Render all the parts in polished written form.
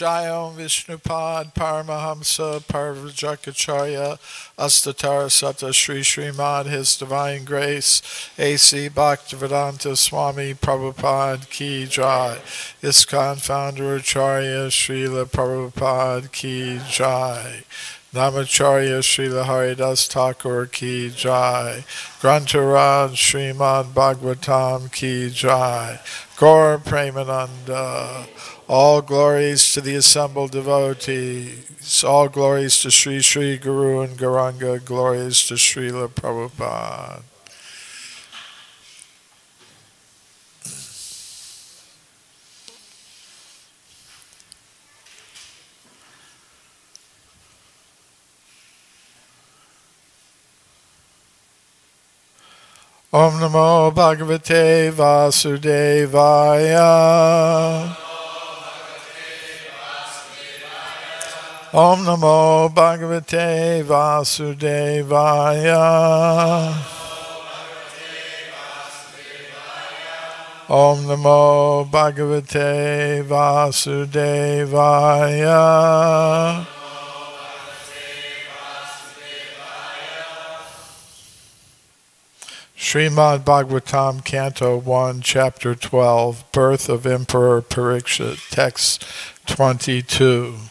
Jayom Vishnupad Paramahamsa Parvajakacharya Astatara Sata Sri Srimad His Divine Grace A.C. Bhaktivedanta Swami Prabhupada Ki Jai ISKCON Founder Acharya Srila Prabhupada Ki Jai Namacharya Srila Haridas Thakur Ki Jai Grantharaj Srimad Bhagavatam Ki Jai Gaur Premananda. All glories to the assembled devotees. All glories to Sri Sri Guru and Gauranga. Glories to Srila Prabhupada. Om Namo Bhagavate Vasudevaya. Om Namo Bhagavate Vasudevaya. Om Namo Bhagavate Vasudevaya. Srimad Bhagavatam, Canto 1, Chapter 12, Birth of Emperor Pariksit, Text 22.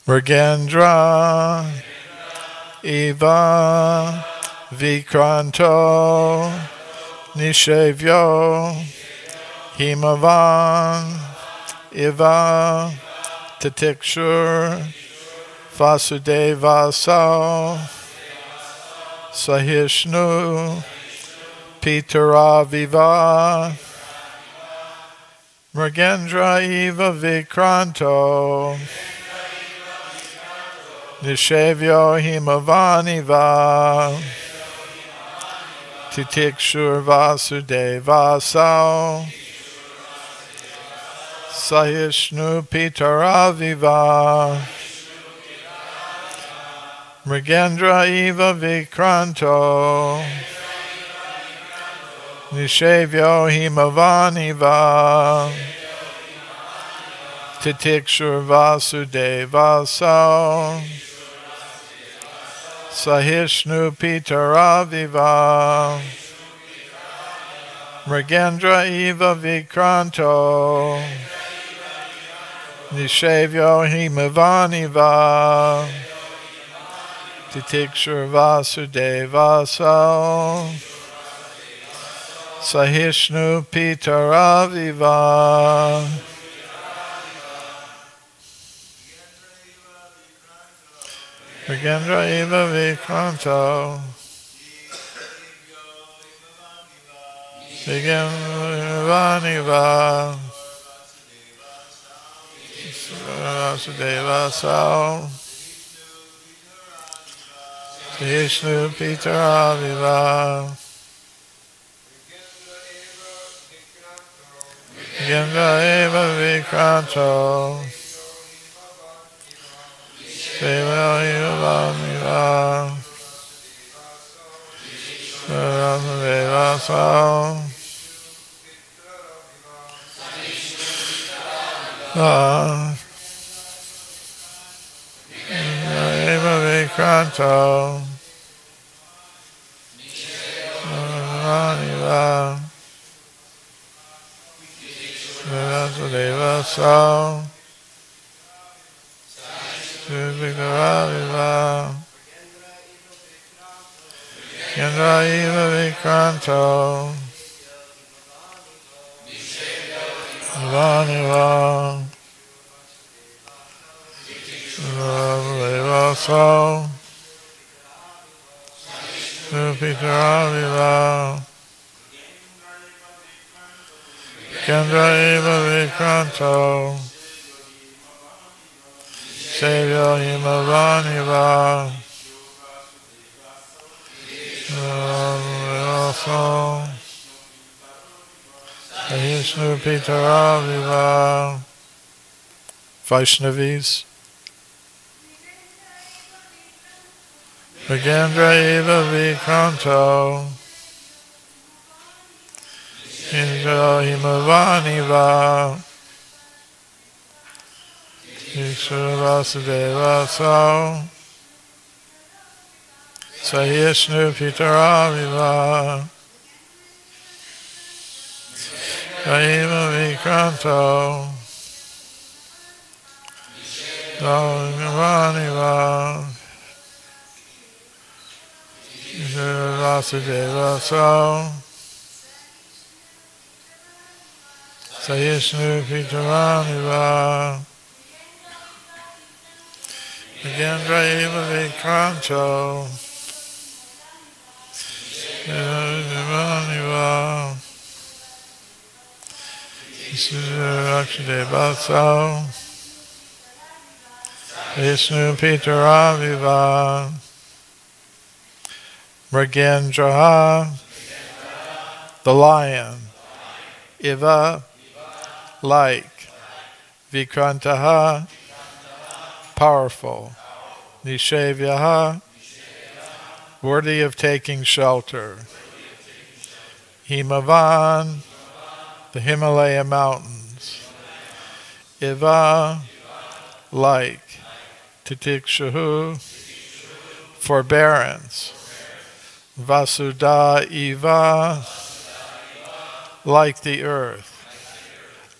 Mrigendra Eva Vikranto Nishevyo Himavan Iva Tatikshur Vasudevasau Sahishnu Pitara Viva Mrigendra Eva Vikranto Nishevyo Himavaniva Titikshur Vasudevasau Sahishnu Pitaraviva Mrigendra Eva Vikranto Nishevyo Himavaniva Titikshur Vasudevasau Sahishnu Pitaraviva Mrigendra Eva Vikranto Nishevyo Himavaniva Titikshur Vasudevasau Sahishnu Pitaraviva Mrigendra Eva Vikranto Vaniva Vasudevasau Vishnu Pitaraviva Mrigendra Eva Vikranto Vasudevasau Eva Vikranto Vasudevasau Mrigendra Eva Vikranto Vaniva Vasudevasau Pitaraviva Mrigendra Eva Vikranto Sevyo Himavaniva Vishnu Pitaraviva. Vaishnavis. Mrigendra Eva Vikranto Indra Himavaniva Ishvara Vasudeva so Sahyashnu Pitaraviva Kaima Vikranto Dhamaniva Ishvara Vasudeva so Sahyashnu Pitaraviva Nagendra Eva Vikranto Dhamaniva Ishvara so Vishnu Pitaraviva Mrigendraha, the lion, Iva, like, Vikrantaha, powerful, Nishevyaha, worthy of taking shelter, Himavan, the Himalaya mountains, Iva, like, Titikshahu, forbearance, Vasudha Eva, like the earth,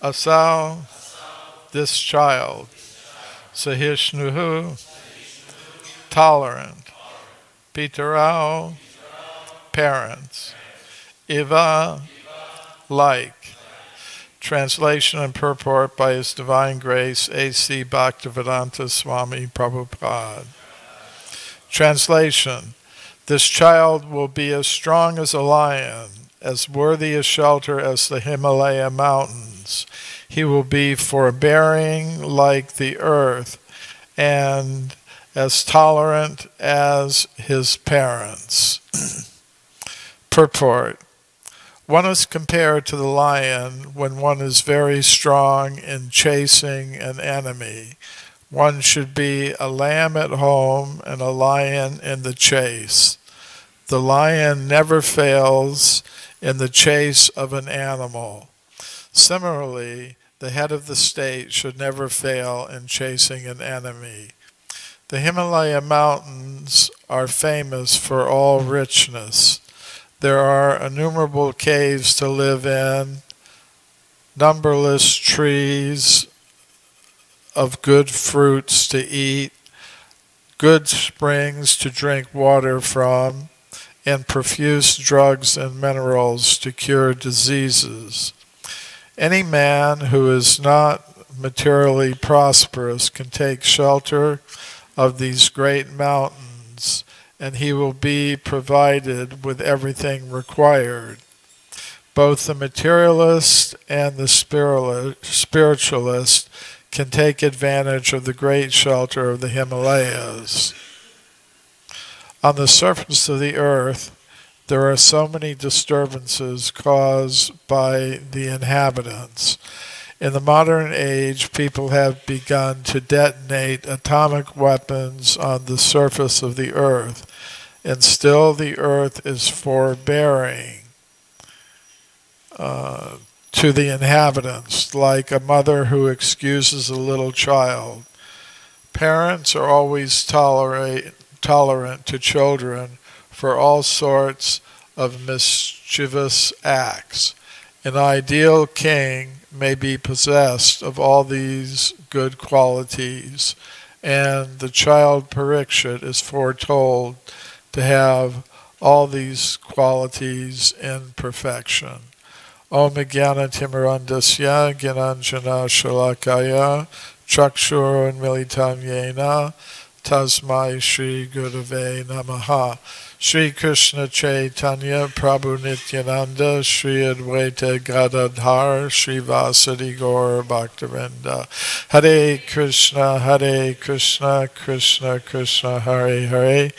Asau, this child, Sahishnuhu, tolerant, Pitarao, parents, Eva, like. Translation and purport by His Divine Grace, A.C. Bhaktivedanta Swami Prabhupada. Translation: this child will be as strong as a lion, as worthy a shelter as the Himalaya mountains. He will be forbearing like the earth, and as tolerant as his parents. Purport: one is compared to the lion when one is very strong in chasing an enemy. One should be a lamb at home and a lion in the chase. The lion never fails in the chase of an animal. Similarly, the head of the state should never fail in chasing an enemy. The Himalaya mountains are famous for all richness. There are innumerable caves to live in, numberless trees of good fruits to eat, good springs to drink water from, and profuse drugs and minerals to cure diseases. Any man who is not materially prosperous can take shelter of these great mountains, and he will be provided with everything required. Both the materialist and the spiritualist can take advantage of the great shelter of the Himalayas. On the surface of the earth, there are so many disturbances caused by the inhabitants. In the modern age, people have begun to detonate atomic weapons on the surface of the earth, and still the earth is forbearing to the inhabitants, like a mother who excuses a little child. Parents are always tolerant to children for all sorts of mischievous acts. An ideal king may be possessed of all these good qualities, and the child Pariksit is foretold to have all these qualities in perfection. Om Jnana Timirandasya Gyananjana Shalakaya Chakshur Unmilitam Yena Tasmai Shri Gurave Namaha. Shri Krishna Chaitanya Prabhu Nityananda Shri Advaita Gadadhar Shri Vasadi Gaur Bhaktivinoda. Hare Krishna Krishna Krishna Hare Hare,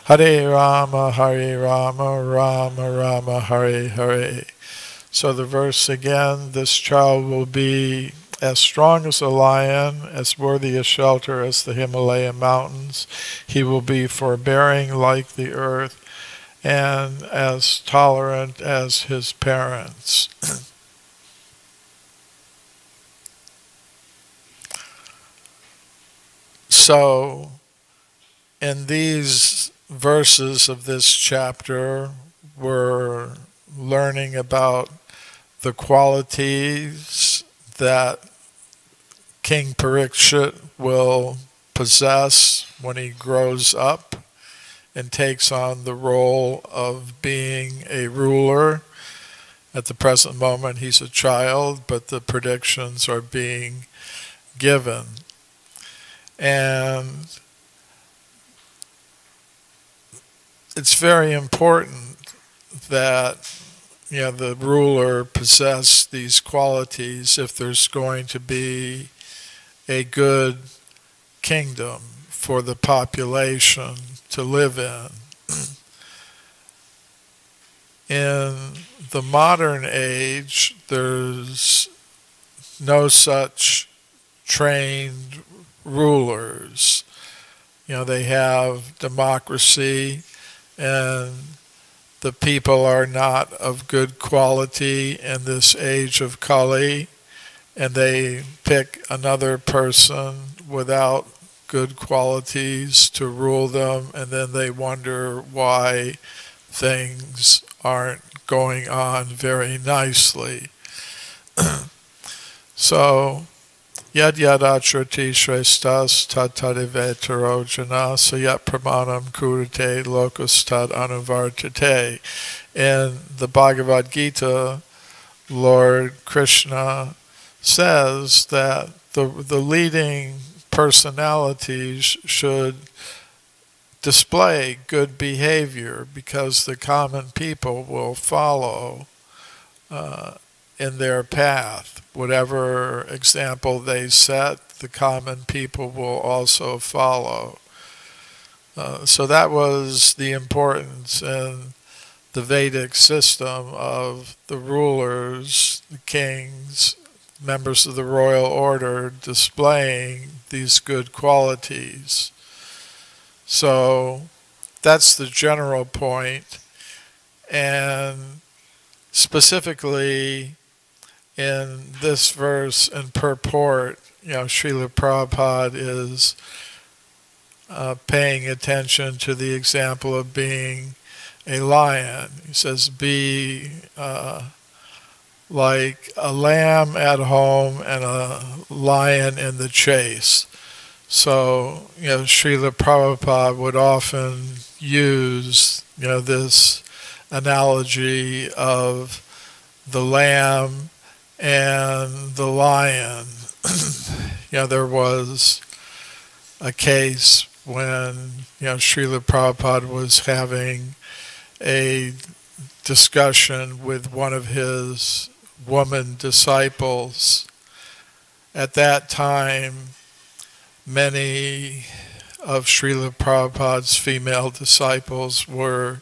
Hare Rama Rama Rama Hare Hare. So the verse again, this child will be as strong as a lion, as worthy a shelter as the Himalaya mountains. He will be forbearing like the earth, and as tolerant as his parents. So, in these verses of this chapter, we're learning about the qualities that King Pariksit will possess when he grows up and takes on the role of being a ruler. At the present moment, he's a child, but the predictions are being given. And it's very important that the ruler possess these qualities if there's going to be a good kingdom for the population to live in. In the modern age, there's no such trained rulers. They have democracy, and the people are not of good quality in this age of Kali, and they pick another person without good qualities to rule them, and then they wonder why things aren't going on very nicely. So, yad yad achrati shrestas tad tadivetaro jana sayat pramanam kurate lokus tad anuvartate. In the Bhagavad Gita, Lord Krishna says that the leading personalities should display good behavior because the common people will follow in their path. Whatever example they set, the common people will also follow. So that was the importance in the Vedic system of the rulers, the kings, members of the royal order displaying these good qualities. So that's the general point. And specifically in this verse and purport, Srila Prabhupada is paying attention to the example of being a lion. He says, be like a lamb at home and a lion in the chase. So, Srila Prabhupada would often use, this analogy of the lamb and the lion. There was a case when, Srila Prabhupada was having a discussion with one of his woman disciples. At that time, many of Srila Prabhupada's female disciples were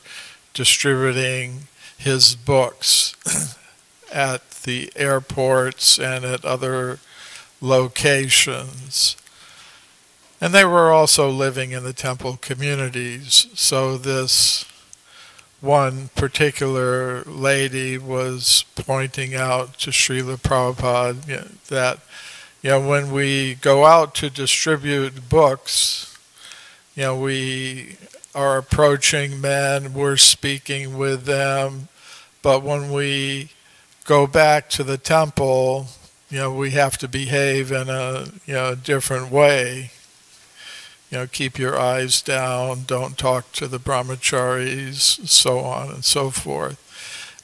distributing his books at the airports and at other locations. And they were also living in the temple communities. So this one particular lady was pointing out to Srila Prabhupada that when we go out to distribute books, we are approaching men, we're speaking with them, but when we go back to the temple, we have to behave in a different way. Keep your eyes down, don't talk to the brahmacharis, so on and so forth.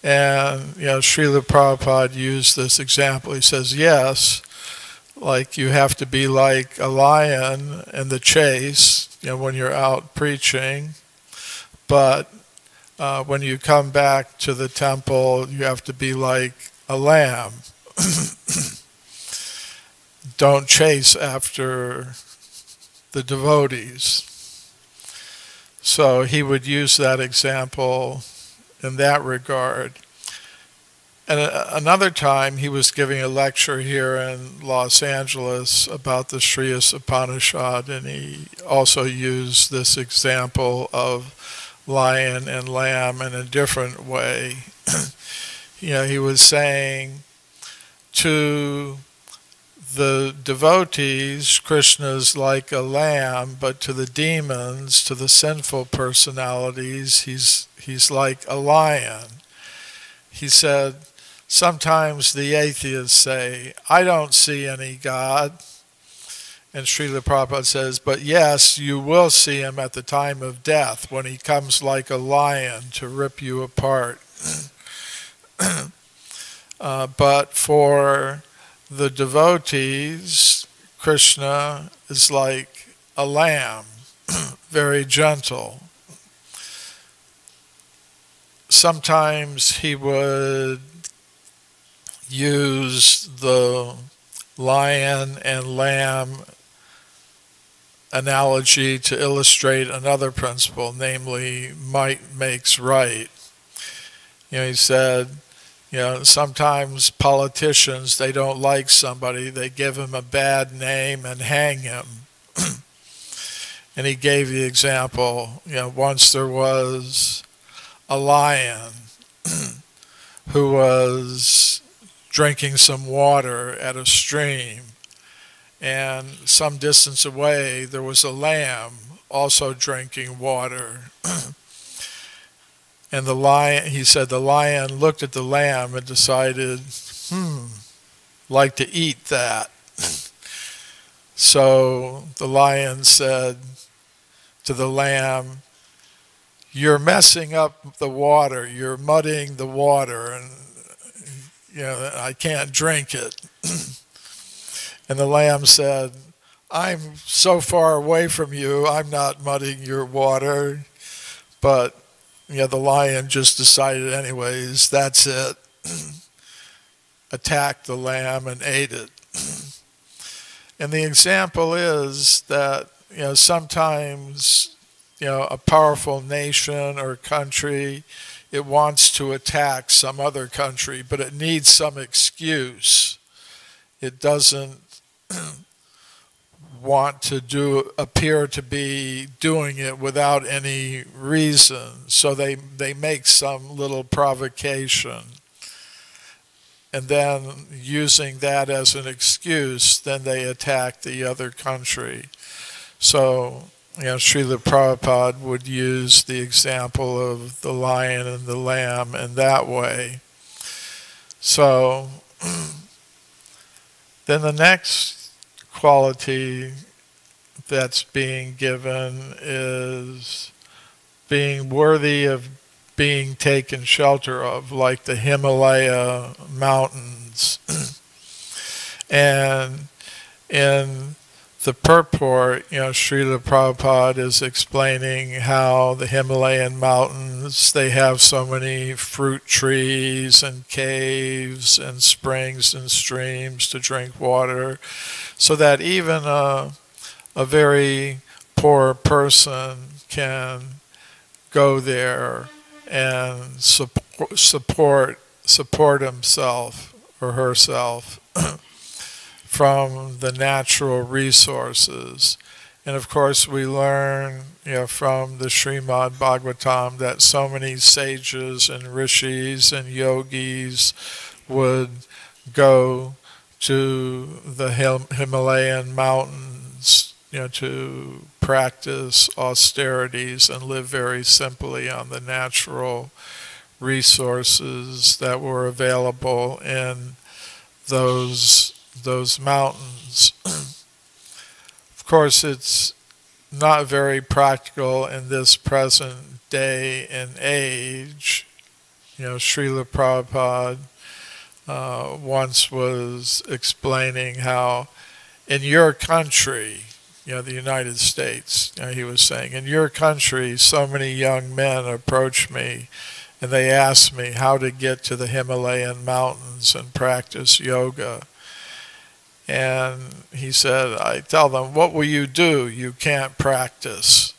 And, Srila Prabhupada used this example. He says, yes, like you have to be like a lion in the chase, when you're out preaching, but when you come back to the temple, you have to be like a lamb. Don't chase after the devotees. So he would use that example in that regard. And another time he was giving a lecture here in Los Angeles about the Shriyas Upanishad, and he also used this example of lion and lamb in a different way. He was saying to the devotees, Krishna's like a lamb, but to the demons, to the sinful personalities, he's like a lion. He said, sometimes the atheists say, I don't see any God. And Srila Prabhupada says, but yes, you will see him at the time of death when he comes like a lion to rip you apart. But for the devotees, Krishna is like a lamb, very gentle. Sometimes he would use the lion and lamb analogy to illustrate another principle, namely might makes right. He said, sometimes politicians, they don't like somebody, they give him a bad name and hang him. And he gave the example, once there was a lion who was drinking some water at a stream, and some distance away there was a lamb also drinking water. And the lion, he said, the lion looked at the lamb and decided, like to eat that. So the lion said to the lamb, you're messing up the water, you're muddying the water, and I can't drink it. And the lamb said, I'm so far away from you, I'm not muddying your water. But the lion just decided anyways, that's it. Attacked the lamb and ate it. And the example is that, sometimes, a powerful nation or country, it wants to attack some other country, but it needs some excuse. It doesn't want to appear to be doing it without any reason. So they make some little provocation. And then using that as an excuse, then they attack the other country. So, Srila Prabhupada would use the example of the lion and the lamb in that way. So, then the next quality that's being given is being worthy of being taken shelter of, like the Himalaya mountains. And in the purport, Srila Prabhupada is explaining how the Himalayan mountains, they have so many fruit trees and caves and springs and streams to drink water, so that even a very poor person can go there and support himself or herself from the natural resources. And of course we learn from the Srimad Bhagavatam that so many sages and rishis and yogis would go to the Himalayan mountains to practice austerities and live very simply on the natural resources that were available in those mountains. Of course, it's not very practical in this present day and age. Srila Prabhupada once was explaining how in your country, the United States, he was saying, in your country, so many young men approach me and they ask me how to get to the Himalayan mountains and practice yoga. And he said, I tell them, what will you do? You can't practice.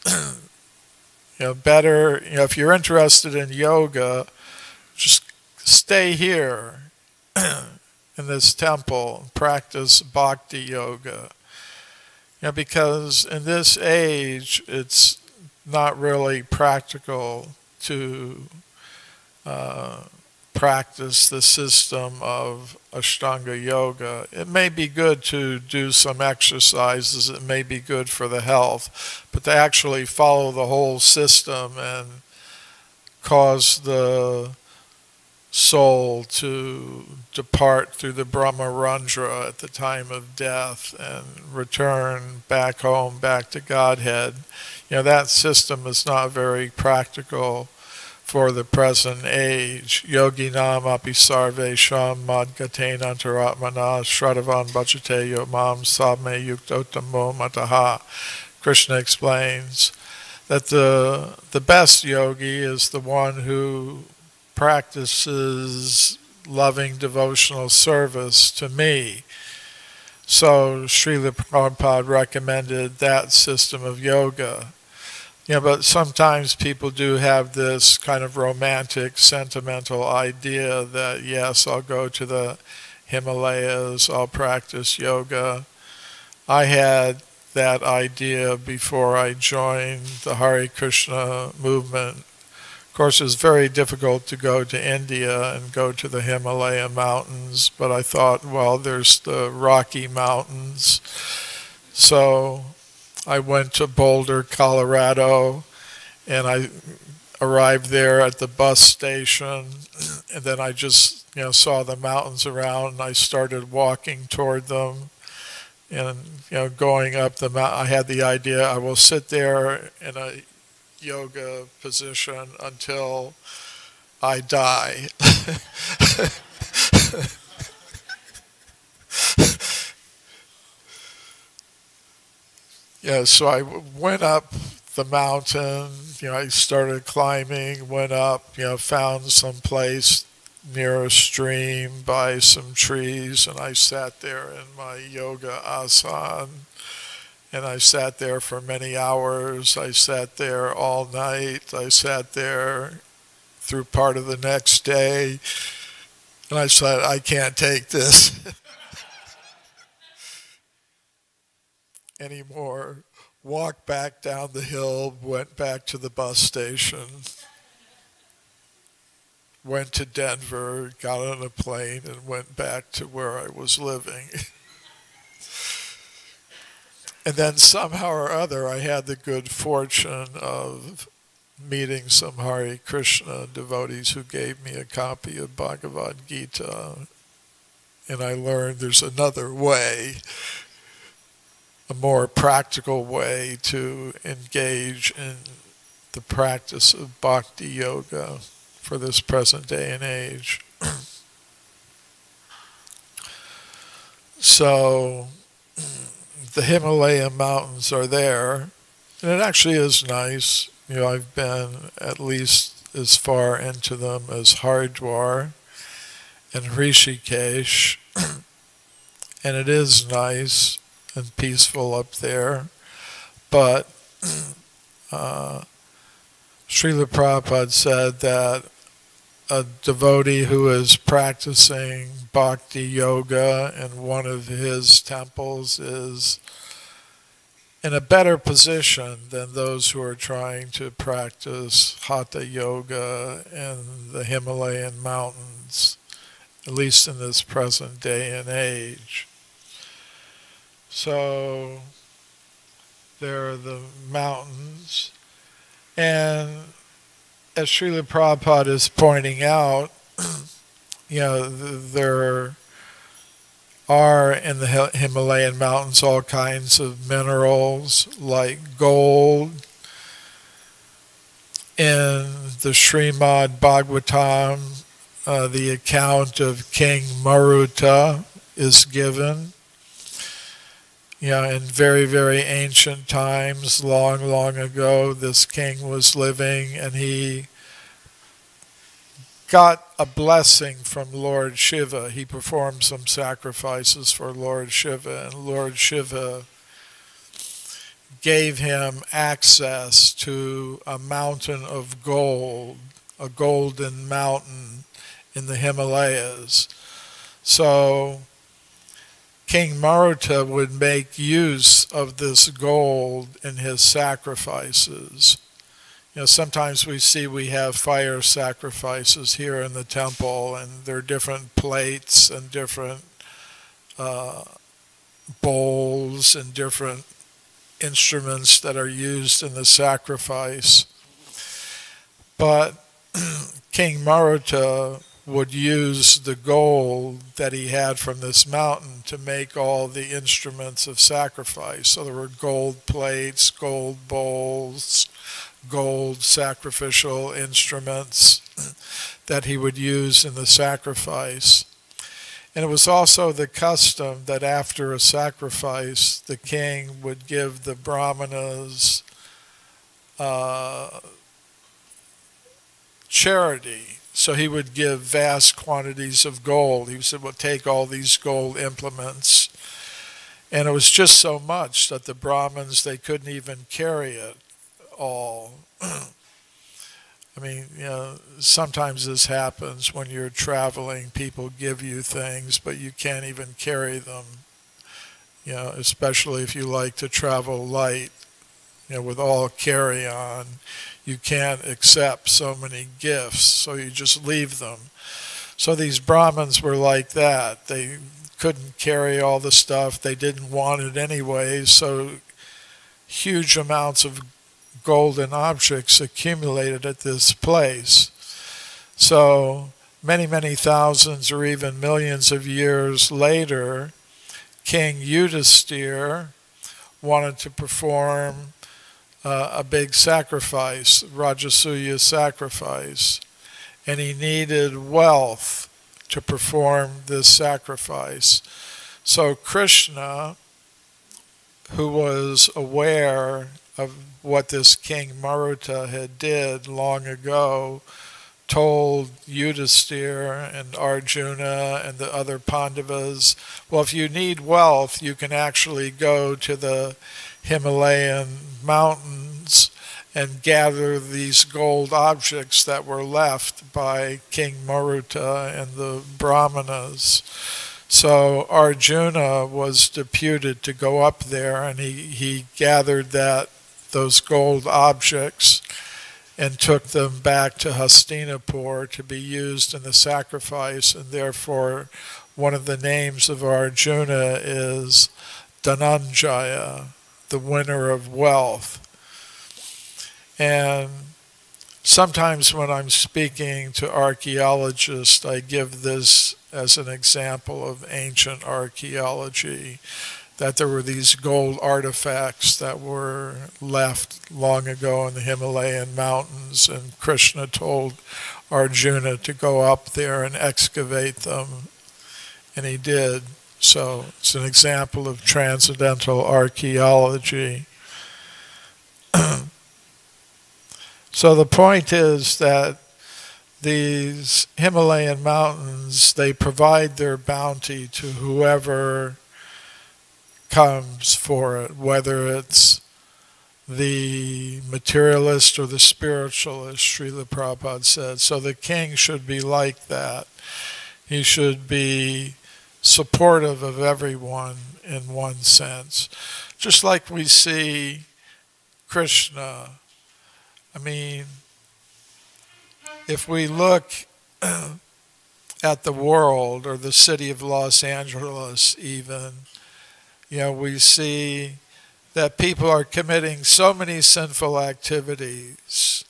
Better, if you're interested in yoga, just stay here in this temple and practice bhakti yoga. Because in this age, it's not really practical to practice the system of Ashtanga Yoga. It may be good to do some exercises, it may be good for the health, but to actually follow the whole system and cause the soul to depart through the Brahmarandra at the time of death and return back home, back to Godhead. That system is not very practical for the present age. Yoginam api sarvesham madgaten antaratmana shradavan bhajate yomam sabme yuktotamo mataha. Krishna explains that the best yogi is the one who practices loving devotional service to me. So Srila Prabhupada recommended that system of yoga. But sometimes people do have this kind of romantic, sentimental idea that, yes, I'll go to the Himalayas, I'll practice yoga. I had that idea before I joined the Hare Krishna movement. Of course, it's very difficult to go to India and go to the Himalaya mountains, but I thought, well, there's the Rocky Mountains. So I went to Boulder, Colorado, and I arrived there at the bus station, and then I just, saw the mountains around, and I started walking toward them. And, going up the mountain, I had the idea, I will sit there in a yoga position until I die. So I went up the mountain, I started climbing, went up, found some place near a stream by some trees, and I sat there in my yoga asana, and I sat there for many hours. I sat there all night. I sat there through part of the next day, and I said, I can't take this anymore. Walked back down the hill, went back to the bus station, went to Denver, got on a plane, and went back to where I was living. And then somehow or other, I had the good fortune of meeting some Hare Krishna devotees who gave me a copy of Bhagavad Gita. And I learned there's another way, a more practical way to engage in the practice of bhakti yoga for this present day and age. So the Himalaya mountains are there, and it actually is nice. I've been at least as far into them as Haridwar and Rishikesh, and it is nice and peaceful up there. But Srila Prabhupada said that a devotee who is practicing bhakti yoga in one of his temples is in a better position than those who are trying to practice hatha yoga in the Himalayan mountains, at least in this present day and age. So there are the mountains, and as Srila Prabhupada is pointing out, there are in the Himalayan mountains all kinds of minerals like gold. In the Srimad Bhagavatam, the account of King Maruta is given. In very, very ancient times, long, long ago, this king was living, and he got a blessing from Lord Shiva. He performed some sacrifices for Lord Shiva, and Lord Shiva gave him access to a mountain of gold, a golden mountain in the Himalayas. So King Maruta would make use of this gold in his sacrifices. Sometimes we have fire sacrifices here in the temple, and there are different plates and different uh, bowls and different instruments that are used in the sacrifice. But King Maruta would use the gold that he had from this mountain to make all the instruments of sacrifice. So there were gold plates, gold bowls, gold sacrificial instruments that he would use in the sacrifice. And it was also the custom that after a sacrifice, the king would give the brahmanas charity. So he would give vast quantities of gold. He said, well, take all these gold implements. And it was just so much that the Brahmins, they couldn't even carry it all. I mean, sometimes this happens when you're traveling. People give you things, but you can't even carry them. Especially if you like to travel light, with all carry-on. You can't accept so many gifts, so you just leave them. So these Brahmins were like that. They couldn't carry all the stuff. They didn't want it anyway, so huge amounts of golden objects accumulated at this place. So many, many thousands or even millions of years later, King Yudhisthira wanted to perform a big sacrifice, Rajasuya sacrifice, and he needed wealth to perform this sacrifice. So Krishna, who was aware of what this King Maruta had did long ago, told Yudhisthira and Arjuna and the other Pandavas, well, if you need wealth, you can actually go to the Himalayan mountains and gather these gold objects that were left by King Maruta and the Brahmanas. So Arjuna was deputed to go up there, and he gathered those gold objects and took them back to Hastinapur to be used in the sacrifice, and therefore one of the names of Arjuna is Dhananjaya, the winner of wealth. And sometimes when I'm speaking to archaeologists, I give this as an example of ancient archaeology, that there were these gold artifacts that were left long ago in the Himalayan mountains, and Krishna told Arjuna to go up there and excavate them, and he did. So it's an example of transcendental archaeology. So the point is that these Himalayan mountains, they provide their bounty to whoever comes for it, whether it's the materialist or the spiritualist, Srila Prabhupada said. So the king should be like that. He should be supportive of everyone in one sense. Just like we see Krishna. I mean, if we look at the world, or the city of Los Angeles even, we see that people are committing so many sinful activities.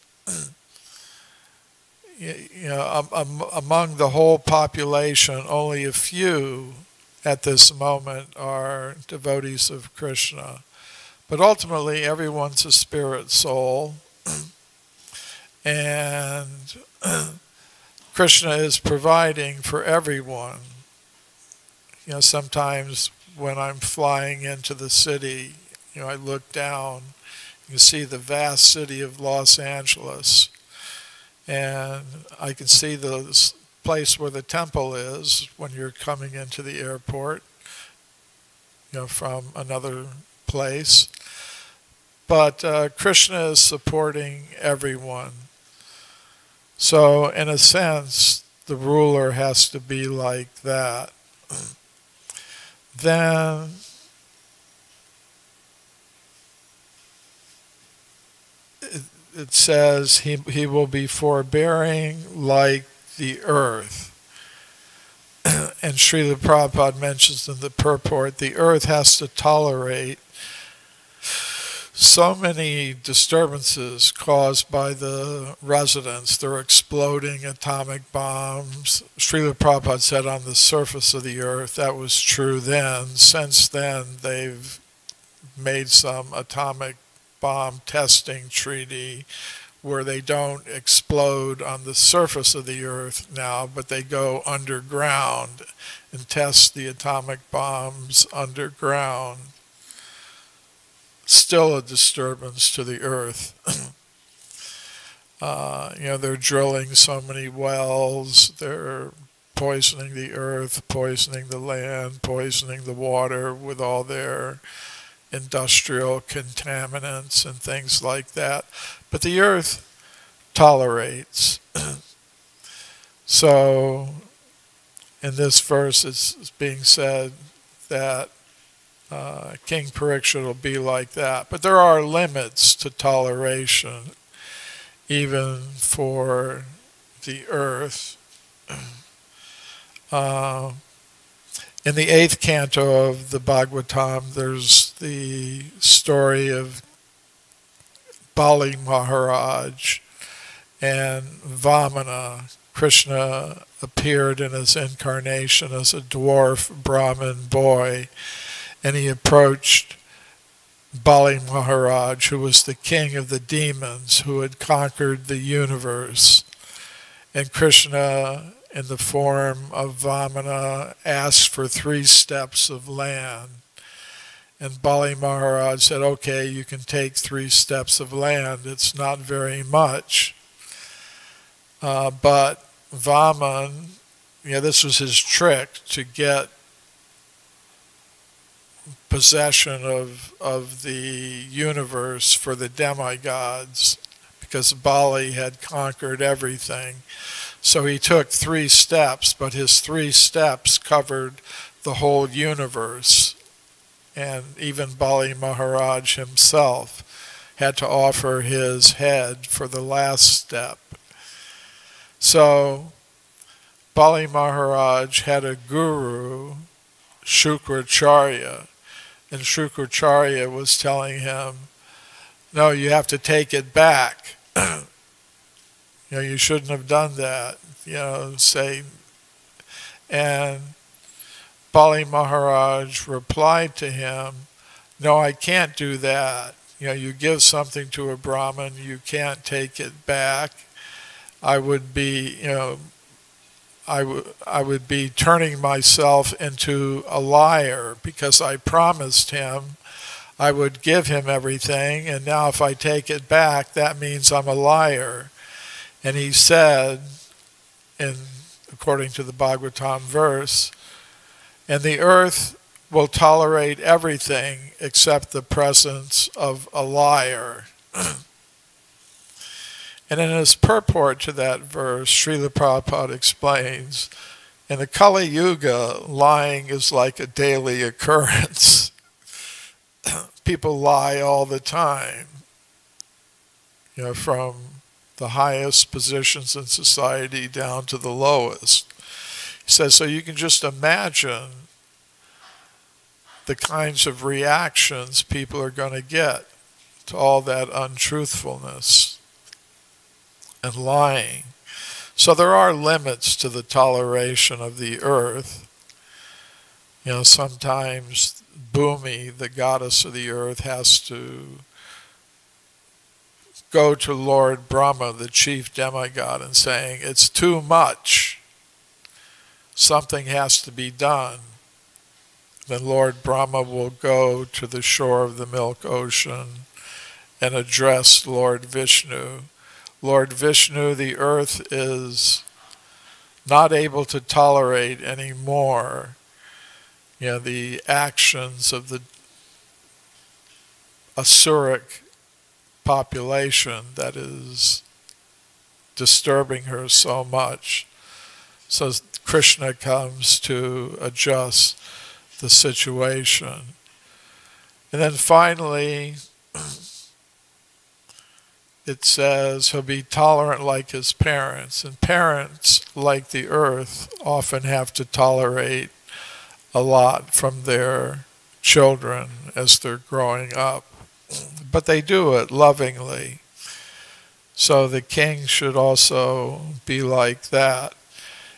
Among the whole population, only a few at this moment are devotees of Krishna. But ultimately, everyone's a spirit soul. And Krishna is providing for everyone. Sometimes when I'm flying into the city, I look down, you see the vast city of Los Angeles, and I can see the place where the temple is when you're coming into the airport, from another place. But Krishna is supporting everyone. So in a sense, the ruler has to be like that. Then it says he will be forbearing like the earth. And Srila Prabhupada mentions in the purport, the earth has to tolerate so many disturbances caused by the residents. They're exploding atomic bombs. Srila Prabhupada said on the surface of the earth, that was true then. Since then, they've made some atomic bomb testing treaty where they don't explode on the surface of the earth now, but they go underground and test the atomic bombs underground. Still a disturbance to the earth. They're drilling so many wells, they're poisoning the earth, poisoning the land, poisoning the water with all their industrial contaminants and things like that. But the earth tolerates. So in this verse it's being said that King Pariksit will be like that. But there are limits to toleration, even for the earth. In the 8th canto of the Bhagavatam, there's the story of Bali Maharaj and Vamana. Krishna appeared in his incarnation as a dwarf Brahmin boy, and he approached Bali Maharaj, who was the king of the demons, who had conquered the universe. And Krishna, in the form of Vamana, asked for 3 steps of land. And Bali Maharaj said, okay, you can take 3 steps of land. It's not very much. But Vaman, this was his trick to get possession of the universe for the demigods, because Bali had conquered everything. So he took 3 steps, but his 3 steps covered the whole universe. And even Bali Maharaj himself had to offer his head for the last step. So Bali Maharaj had a guru, Shukracharya, and Shukracharya was telling him, no, you have to take it back. You shouldn't have done that, and Bali Maharaj replied to him, no, I can't do that. You give something to a Brahmin, you can't take it back. I would be, I would be turning myself into a liar, because I promised him I would give him everything, and now if I take it back, that means I'm a liar. And he said, according to the Bhagavatam verse, and the earth will tolerate everything except the presence of a liar. And in his purport to that verse, Srila Prabhupada explains, in the Kali Yuga, lying is like a daily occurrence. People lie all the time, from the highest positions in society down to the lowest. He says, so you can just imagine the kinds of reactions people are going to get to all that untruthfulness and lying. So there are limits to the toleration of the earth. Sometimes Bhumi, the goddess of the earth, has to go to Lord Brahma, the chief demigod, and saying, it's too much. Something has to be done. Then Lord Brahma will go to the shore of the milk ocean and address Lord Vishnu. Lord Vishnu, the earth is not able to tolerate anymore, the actions of the Asuric population that is disturbing her so much. So Krishna comes to adjust the situation. And then finally, it says he'll be tolerant like his parents. And parents, like the earth, often have to tolerate a lot from their children as they're growing up. But they do it lovingly. So the king should also be like that.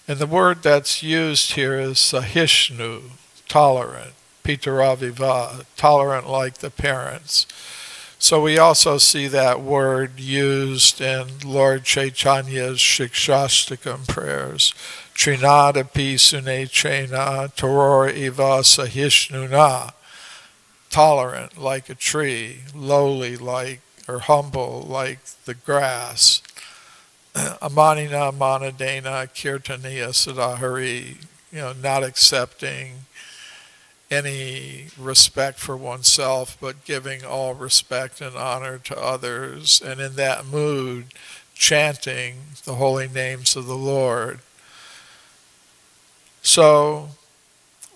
And the word that's used here is sahishnu, tolerant, pitaraviva, tolerant like the parents. So we also see that word used in Lord Chaitanya's Shikshastakam prayers. Trinadapi sunechena toror eva sahishnuna. Tolerant like a tree, lowly like, or humble like the grass. Amanina manadena kirtaniya sadahari, not accepting any respect for oneself, but giving all respect and honor to others, and in that mood, chanting the holy names of the Lord. So,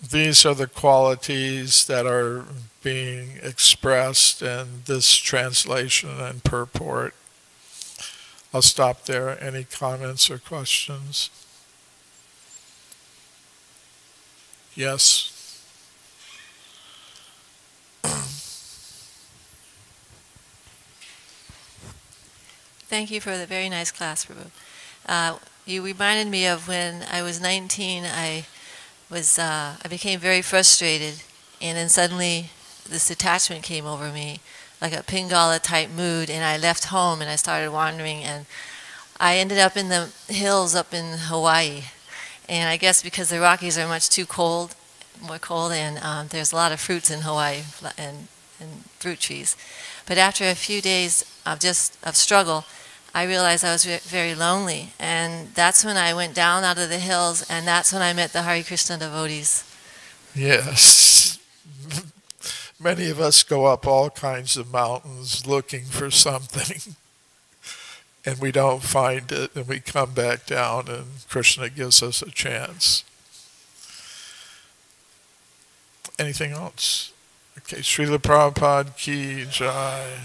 these are the qualities that are being expressed in this translation and purport. I'll stop there. Any comments or questions? Yes? Thank you for the very nice class, Prabhu. You reminded me of when I was 19, I became very frustrated, and then suddenly this detachment came over me, like a Pingala type mood, and I left home and I started wandering, and I ended up in the hills up in Hawaii. And I guess because the Rockies are much too cold, more cold, and there's a lot of fruits in Hawaii and fruit trees. But after a few days of struggle, I realized I was very lonely, and that's when I went down out of the hills, and that's when I met the Hare Krishna devotees. Yes. Many of us go up all kinds of mountains looking for something, and we don't find it, and we come back down, and Krishna gives us a chance. Anything else? Okay, Srila Prabhupada ki jai.